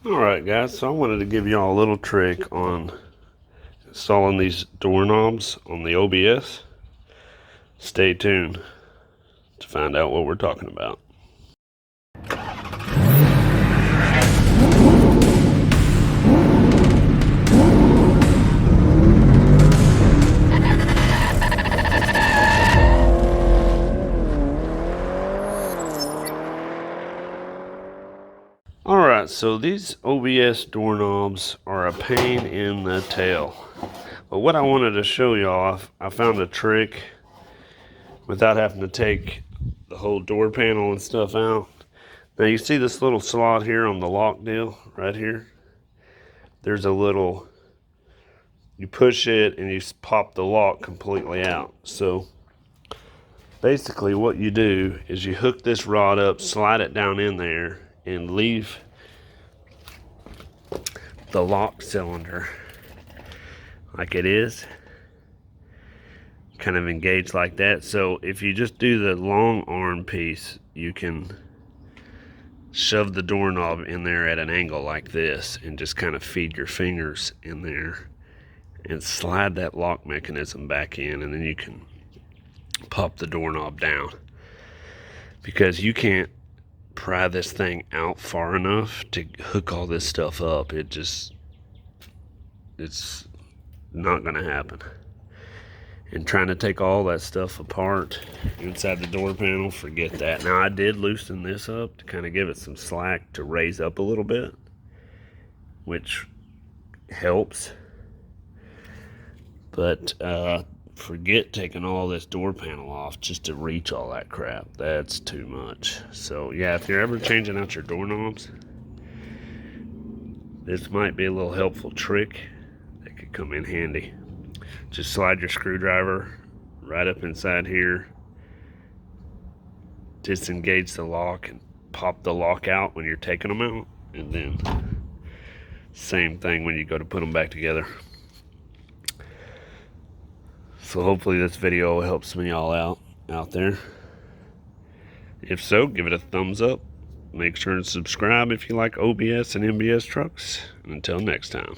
Alright guys, so I wanted to give y'all a little trick on installing these doorknobs on the OBS. Stay tuned to find out what we're talking about. Alright, so these OBS doorknobs are a pain in the tail. But what I wanted to show y'all, I found a trick without having to take the whole door panel and stuff out. Now you see this little slot here on the lock deal, right here? There's a little, you push it and you pop the lock completely out. So basically what you do is you hook this rod up, slide it down in there, and leave the lock cylinder like it is, kind of engaged like that. So if you just do the long arm piece, you can shove the doorknob in there at an angle like this and just kind of feed your fingers in there and slide that lock mechanism back in, and then you can pop the doorknob down, because you can't pry this thing out far enough to hook all this stuff up. It's not gonna happen. And trying to take all that stuff apart inside the door panel, forget that. Now I did loosen this up to kind of give it some slack to raise up a little bit, which helps. But forget taking all this door panel off just to reach all that crap. That's too much. So yeah, if you're ever changing out your doorknobs, this might be a little helpful trick that could come in handy. Just slide your screwdriver right up inside here, disengage the lock, and pop the lock out when you're taking them out, and then same thing when you go to put them back together. So hopefully this video will help some of y'all out there. If so, give it a thumbs up. Make sure and subscribe if you like OBS and MBS trucks. And until next time.